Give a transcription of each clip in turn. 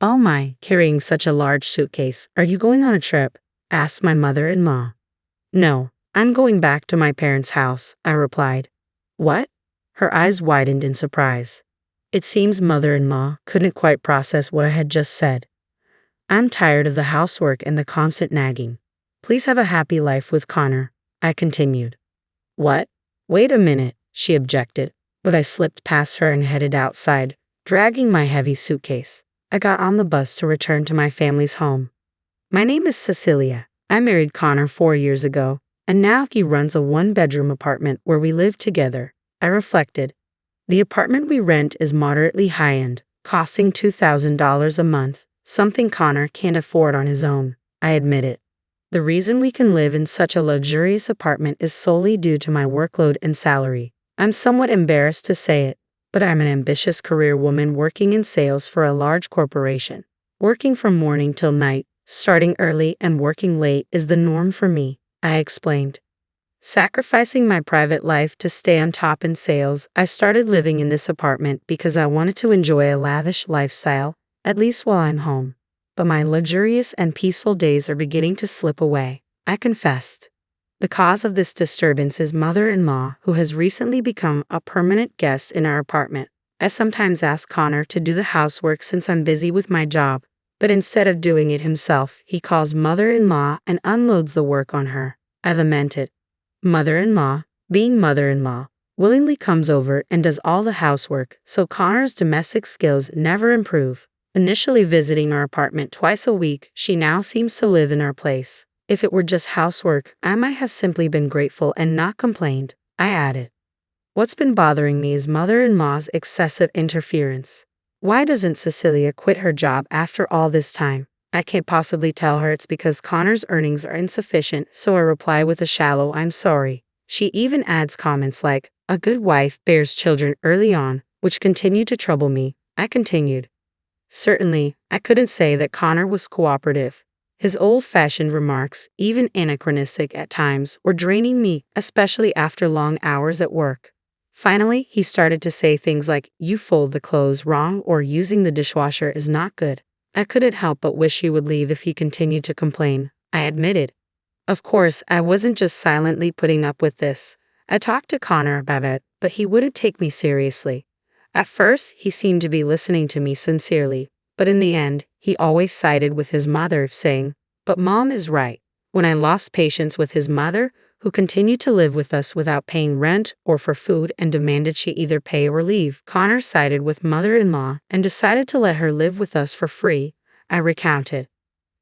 Oh my, carrying such a large suitcase. Are you going on a trip? Asked my mother-in-law. No, I'm going back to my parents' house, I replied. What? Her eyes widened in surprise. It seems mother-in-law couldn't quite process what I had just said. I'm tired of the housework and the constant nagging. Please have a happy life with Connor, I continued. What? Wait a minute, she objected, but I slipped past her and headed outside, dragging my heavy suitcase. I got on the bus to return to my family's home. My name is Cecilia. I married Connor 4 years ago, and now he runs a one-bedroom apartment where we live together. I reflected. The apartment we rent is moderately high-end, costing $2,000 a month, something Connor can't afford on his own, I admitted. The reason we can live in such a luxurious apartment is solely due to my workload and salary. I'm somewhat embarrassed to say it, but I'm an ambitious career woman working in sales for a large corporation. Working from morning till night, starting early and working late is the norm for me, I explained. Sacrificing my private life to stay on top in sales, I started living in this apartment because I wanted to enjoy a lavish lifestyle, at least while I'm home. But my luxurious and peaceful days are beginning to slip away, I confessed. The cause of this disturbance is mother-in-law, who has recently become a permanent guest in our apartment. I sometimes ask Connor to do the housework since I'm busy with my job, but instead of doing it himself, he calls mother-in-law and unloads the work on her, I lamented. Mother-in-law, being mother-in-law, willingly comes over and does all the housework, so Connor's domestic skills never improve. Initially visiting our apartment twice a week, she now seems to live in our place. If it were just housework, I might have simply been grateful and not complained, I added. What's been bothering me is mother-in-law's excessive interference. Why doesn't Cecilia quit her job after all this time? I can't possibly tell her it's because Connor's earnings are insufficient, so I reply with a shallow "I'm sorry." She even adds comments like, "A good wife bears children early on," which continue to trouble me. I continued. Certainly, I couldn't say that Connor was cooperative. His old-fashioned remarks, even anachronistic at times, were draining me, especially after long hours at work. Finally, he started to say things like, "You fold the clothes wrong," or "Using the dishwasher is not good." I couldn't help but wish he would leave if he continued to complain, I admitted. Of course, I wasn't just silently putting up with this. I talked to Connor about it, but he wouldn't take me seriously. At first, he seemed to be listening to me sincerely, but in the end, he always sided with his mother, saying, "But Mom is right." When I lost patience with his mother, who continued to live with us without paying rent or for food and demanded she either pay or leave, Connor sided with mother-in-law and decided to let her live with us for free, I recounted.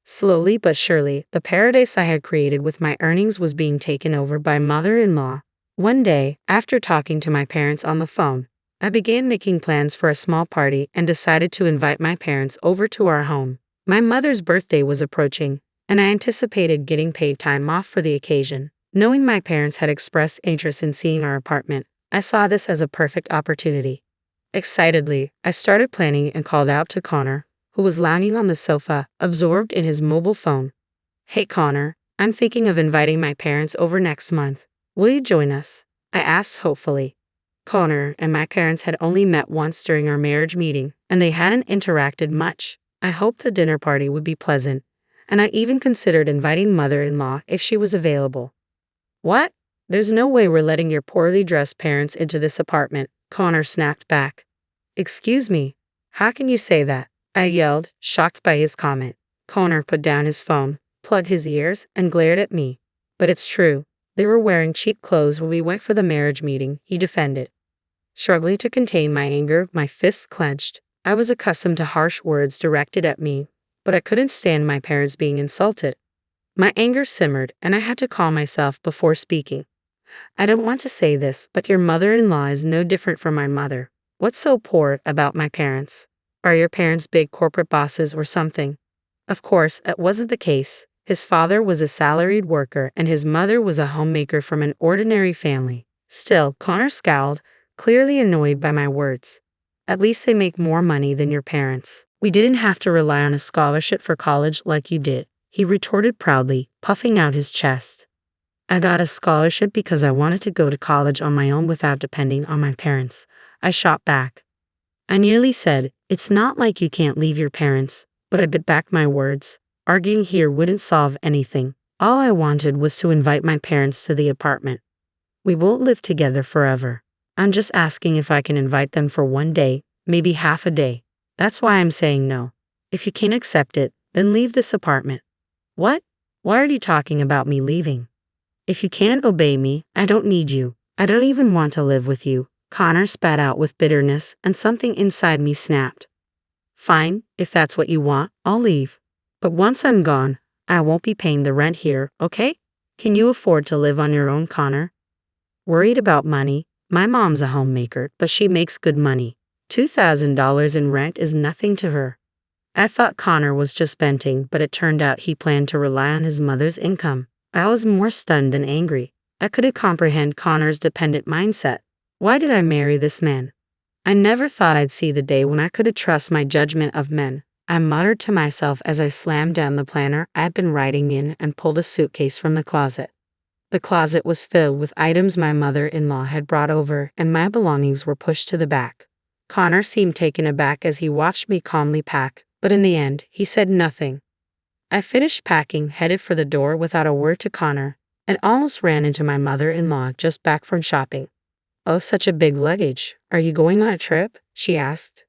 Slowly but surely, the paradise I had created with my earnings was being taken over by mother-in-law. One day, after talking to my parents on the phone, I began making plans for a small party and decided to invite my parents over to our home. My mother's birthday was approaching, and I anticipated getting paid time off for the occasion. Knowing my parents had expressed interest in seeing our apartment, I saw this as a perfect opportunity. Excitedly, I started planning and called out to Connor, who was lounging on the sofa, absorbed in his mobile phone. "Hey Connor, I'm thinking of inviting my parents over next month. Will you join us?" I asked hopefully. Connor and my parents had only met once during our marriage meeting, and they hadn't interacted much. I hoped the dinner party would be pleasant, and I even considered inviting mother-in-law if she was available. "What? There's no way we're letting your poorly dressed parents into this apartment," Connor snapped back. "Excuse me, how can you say that?" I yelled, shocked by his comment. Connor put down his phone, plugged his ears, and glared at me. "But it's true. They were wearing cheap clothes when we went for the marriage meeting," he defended. Struggling to contain my anger, my fists clenched. I was accustomed to harsh words directed at me, but I couldn't stand my parents being insulted. My anger simmered, and I had to calm myself before speaking. "I don't want to say this, but your mother-in-law is no different from my mother. What's so poor about my parents? Are your parents big corporate bosses or something?" Of course, that wasn't the case. His father was a salaried worker, and his mother was a homemaker from an ordinary family. Still, Connor scowled, clearly annoyed by my words. "At least they make more money than your parents. We didn't have to rely on a scholarship for college like you did," he retorted proudly, puffing out his chest. "I got a scholarship because I wanted to go to college on my own without depending on my parents," I shot back. I nearly said, It's not like you can't leave your parents, but I bit back my words. Arguing here wouldn't solve anything. All I wanted was to invite my parents to the apartment. We won't live together forever. I'm just asking if I can invite them for one day, maybe half a day. That's why I'm saying no. If you can't accept it, then leave this apartment. What? Why are you talking about me leaving? If you can't obey me, I don't need you. I don't even want to live with you. Connor spat out with bitterness, and something inside me snapped. Fine, if that's what you want, I'll leave. But once I'm gone, I won't be paying the rent here, okay? Can you afford to live on your own, Connor? Worried about money? My mom's a homemaker, but she makes good money. $2,000 in rent is nothing to her. I thought Connor was just venting, but it turned out he planned to rely on his mother's income. I was more stunned than angry. I couldn't comprehend Connor's dependent mindset. Why did I marry this man? I never thought I'd see the day when I could trust my judgment of men. I muttered to myself as I slammed down the planner I'd been writing in and pulled a suitcase from the closet. The closet was filled with items my mother-in-law had brought over, and my belongings were pushed to the back. Connor seemed taken aback as he watched me calmly pack, but in the end, he said nothing. I finished packing, headed for the door without a word to Connor, and almost ran into my mother-in-law just back from shopping. "Oh, such a big luggage. Are you going on a trip?" she asked.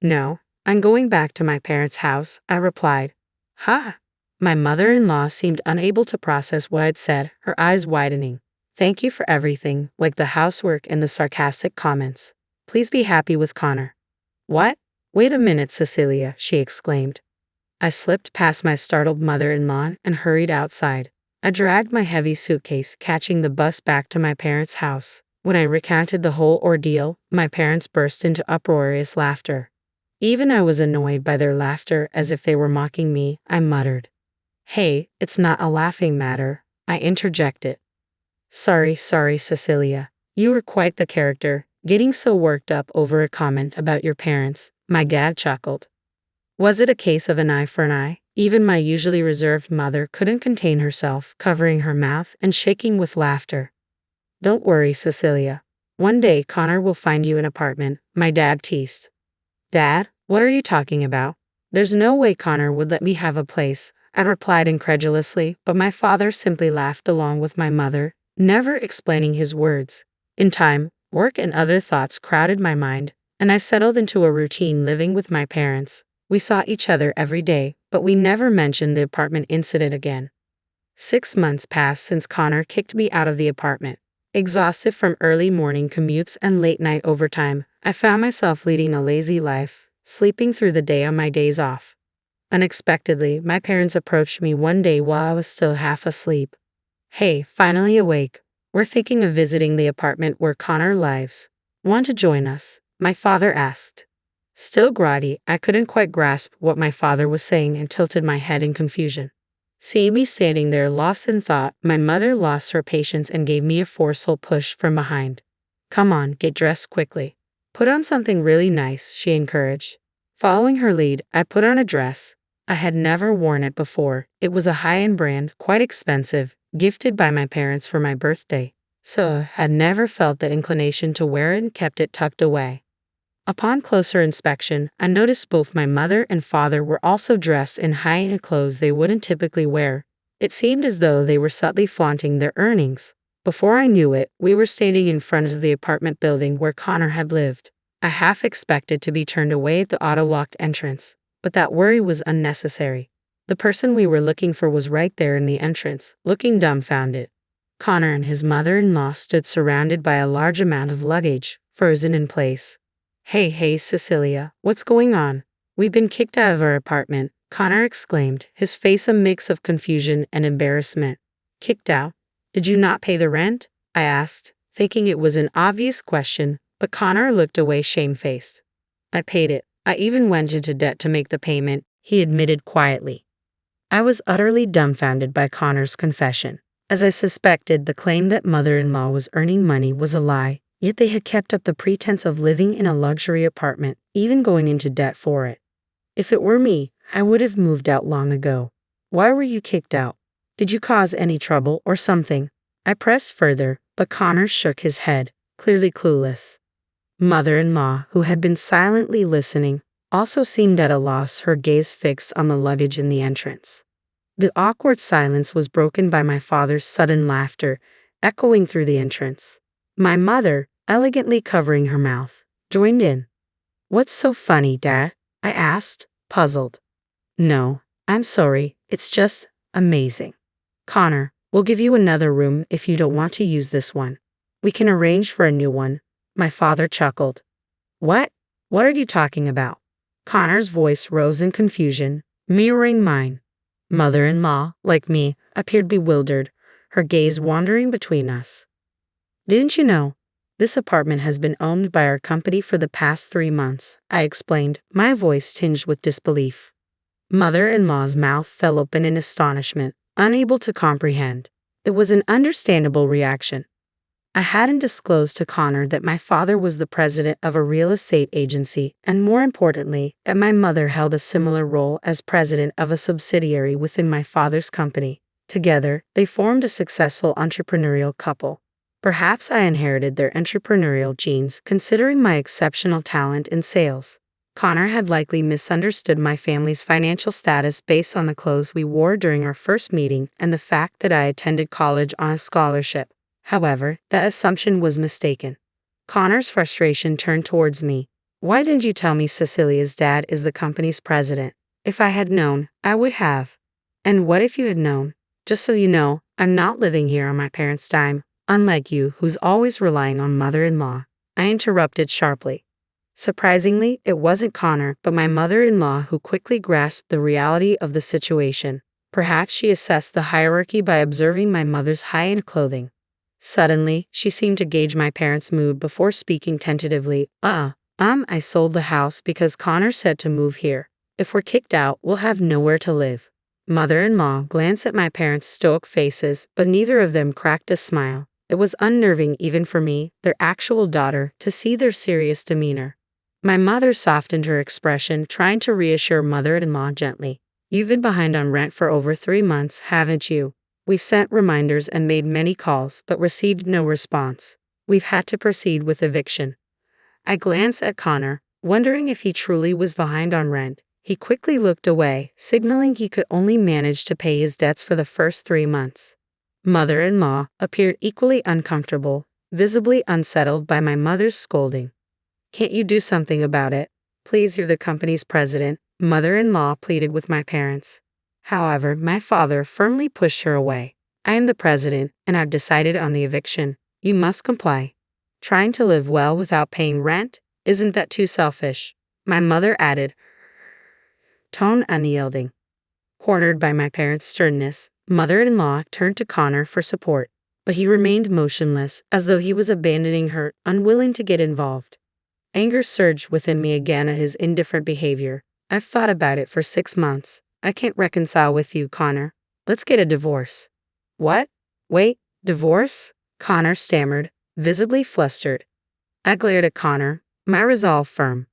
"No, I'm going back to my parents' house," I replied. "Ha!" My mother-in-law seemed unable to process what I'd said, her eyes widening. "Thank you for everything, like the housework and the sarcastic comments. Please be happy with Connor." "What? Wait a minute, Cecilia," she exclaimed. I slipped past my startled mother-in-law and hurried outside. I dragged my heavy suitcase, catching the bus back to my parents' house. When I recounted the whole ordeal, my parents burst into uproarious laughter. Even I was annoyed by their laughter, as if they were mocking me. I muttered, "Hey, it's not a laughing matter," I interjected. Sorry, Cecilia. You were quite the character, getting so worked up over a comment about your parents," my dad chuckled. Was it a case of an eye for an eye? Even my usually reserved mother couldn't contain herself, covering her mouth and shaking with laughter. "Don't worry, Cecilia. One day Connor will find you an apartment," my dad teased. "Dad, what are you talking about? There's no way Connor would let me have a place," I replied incredulously, but my father simply laughed along with my mother, never explaining his words. In time, work and other thoughts crowded my mind, and I settled into a routine living with my parents. We saw each other every day, but we never mentioned the apartment incident again. 6 months passed since Connor kicked me out of the apartment. Exhausted from early morning commutes and late night overtime, I found myself leading a lazy life, sleeping through the day on my days off. Unexpectedly, my parents approached me one day while I was still half asleep. "Hey, finally awake. We're thinking of visiting the apartment where Connor lives. Want to join us?" my father asked. Still groggy, I couldn't quite grasp what my father was saying and tilted my head in confusion. Seeing me standing there lost in thought, my mother lost her patience and gave me a forceful push from behind. "Come on, get dressed quickly. Put on something really nice," she encouraged. Following her lead, I put on a dress. I had never worn it before. It was a high-end brand, quite expensive, gifted by my parents for my birthday, so I had never felt the inclination to wear it and kept it tucked away. Upon closer inspection, I noticed both my mother and father were also dressed in high-end clothes they wouldn't typically wear. It seemed as though they were subtly flaunting their earnings. Before I knew it, we were standing in front of the apartment building where Connor had lived. I half expected to be turned away at the auto-locked entrance, but that worry was unnecessary. The person we were looking for was right there in the entrance, looking dumbfounded. Connor and his mother-in-law stood surrounded by a large amount of luggage, frozen in place. Hey, Cecilia, what's going on? We've been kicked out of our apartment," Connor exclaimed, his face a mix of confusion and embarrassment. "Kicked out? Did you not pay the rent?" I asked, thinking it was an obvious question, but Connor looked away shamefaced. "I paid it. I even went into debt to make the payment," he admitted quietly. I was utterly dumbfounded by Connor's confession. As I suspected, the claim that mother-in-law was earning money was a lie. Yet they had kept up the pretense of living in a luxury apartment, even going into debt for it. If it were me, I would have moved out long ago. "Why were you kicked out? Did you cause any trouble or something?" I pressed further, but Connor shook his head, clearly clueless. Mother-in-law, who had been silently listening, also seemed at a loss, her gaze fixed on the luggage in the entrance. The awkward silence was broken by my father's sudden laughter, echoing through the entrance. My mother, elegantly covering her mouth, joined in. "What's so funny, Dad?" I asked, puzzled. "No, I'm sorry, it's just amazing. Connor, we'll give you another room if you don't want to use this one. We can arrange for a new one." My father chuckled. "What? What are you talking about?" Connor's voice rose in confusion, mirroring mine. Mother-in-law, like me, appeared bewildered, her gaze wandering between us. "Didn't you know? This apartment has been owned by our company for the past 3 months," I explained, my voice tinged with disbelief. Mother-in-law's mouth fell open in astonishment, unable to comprehend. It was an understandable reaction. I hadn't disclosed to Connor that my father was the president of a real estate agency, and more importantly, that my mother held a similar role as president of a subsidiary within my father's company. Together, they formed a successful entrepreneurial couple. Perhaps I inherited their entrepreneurial genes, considering my exceptional talent in sales. Connor had likely misunderstood my family's financial status based on the clothes we wore during our first meeting and the fact that I attended college on a scholarship. However, that assumption was mistaken. Connor's frustration turned towards me. "Why didn't you tell me Cecilia's dad is the company's president? If I had known, I would have." "And what if you had known? Just so you know, I'm not living here on my parents' dime, unlike you, who's always relying on mother-in-law," I interrupted sharply. Surprisingly, it wasn't Connor, but my mother-in-law who quickly grasped the reality of the situation. Perhaps she assessed the hierarchy by observing my mother's high-end clothing. Suddenly, she seemed to gauge my parents' mood before speaking tentatively. I sold the house because Connor said to move here. If we're kicked out, we'll have nowhere to live." Mother-in-law glanced at my parents' stoic faces, but neither of them cracked a smile. It was unnerving even for me, their actual daughter, to see their serious demeanor. My mother softened her expression, trying to reassure mother-in-law gently. "You've been behind on rent for over 3 months, haven't you? We've sent reminders and made many calls, but received no response. We've had to proceed with eviction." I glanced at Connor, wondering if he truly was behind on rent. He quickly looked away, signaling he could only manage to pay his debts for the first 3 months. Mother-in-law appeared equally uncomfortable, visibly unsettled by my mother's scolding. "Can't you do something about it? Please, you're the company's president," mother-in-law pleaded with my parents. However, my father firmly pushed her away. "I am the president, and I've decided on the eviction. You must comply. Trying to live well without paying rent? Isn't that too selfish?" my mother added, tone unyielding. Cornered by my parents' sternness, mother-in-law turned to Connor for support, but he remained motionless, as though he was abandoning her, unwilling to get involved. Anger surged within me again at his indifferent behavior. "I've thought about it for 6 months. I can't reconcile with you, Connor. Let's get a divorce." "What? Wait, divorce?" Connor stammered, visibly flustered. I glared at Connor, my resolve firm.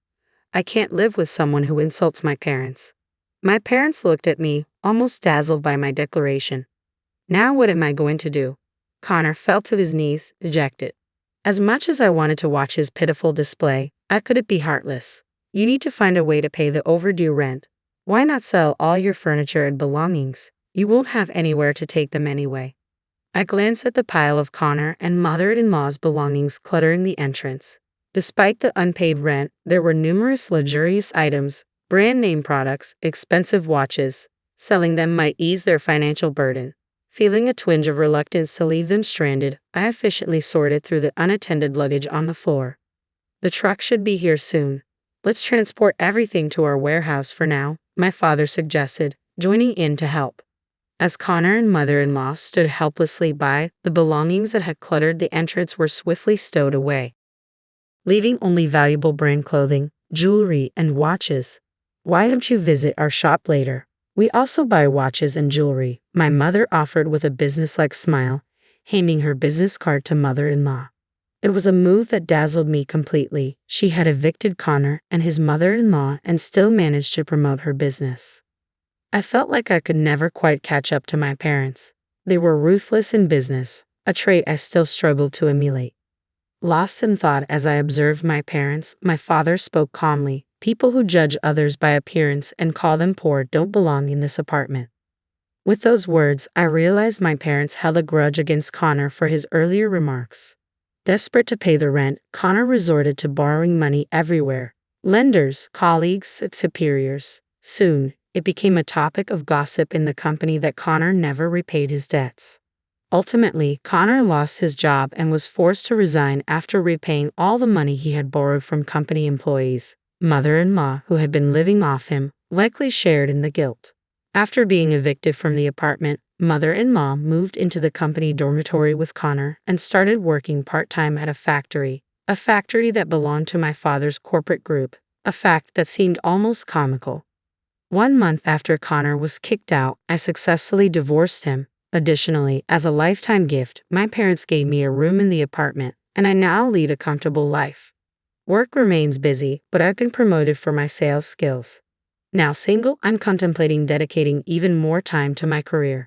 "I can't live with someone who insults my parents." My parents looked at me, almost dazzled by my declaration. "Now what am I going to do?" Connor fell to his knees, dejected. As much as I wanted to watch his pitiful display, I couldn't be heartless. "You need to find a way to pay the overdue rent. Why not sell all your furniture and belongings? You won't have anywhere to take them anyway." I glanced at the pile of Connor and mother-in-law's belongings cluttering the entrance. Despite the unpaid rent, there were numerous luxurious items, brand-name products, expensive watches. Selling them might ease their financial burden. Feeling a twinge of reluctance to leave them stranded, I efficiently sorted through the unattended luggage on the floor. "The truck should be here soon. Let's transport everything to our warehouse for now," my father suggested, joining in to help. As Connor and mother-in-law stood helplessly by, the belongings that had cluttered the entrance were swiftly stowed away, leaving only valuable brand clothing, jewelry, and watches. "Why don't you visit our shop later? We also buy watches and jewelry," my mother offered with a businesslike smile, handing her business card to mother-in-law. It was a move that dazzled me completely. She had evicted Connor and his mother-in-law and still managed to promote her business. I felt like I could never quite catch up to my parents. They were ruthless in business, a trait I still struggled to emulate. Lost in thought as I observed my parents, my father spoke calmly, People who judge others by appearance and call them poor don't belong in this apartment. With those words, I realized my parents held a grudge against Connor for his earlier remarks. Desperate to pay the rent, Connor resorted to borrowing money everywhere. Lenders, colleagues, superiors. Soon, it became a topic of gossip in the company that Connor never repaid his debts. Ultimately, Connor lost his job and was forced to resign after repaying all the money he had borrowed from company employees. Mother-in-law, who had been living off him, likely shared in the guilt. After being evicted from the apartment, mother-in-law moved into the company dormitory with Connor and started working part-time at a factory that belonged to my father's corporate group, a fact that seemed almost comical. 1 month after Connor was kicked out, I successfully divorced him. Additionally, as a lifetime gift, my parents gave me a room in the apartment, and I now lead a comfortable life. Work remains busy, but I've been promoted for my sales skills. Now single, I'm contemplating dedicating even more time to my career.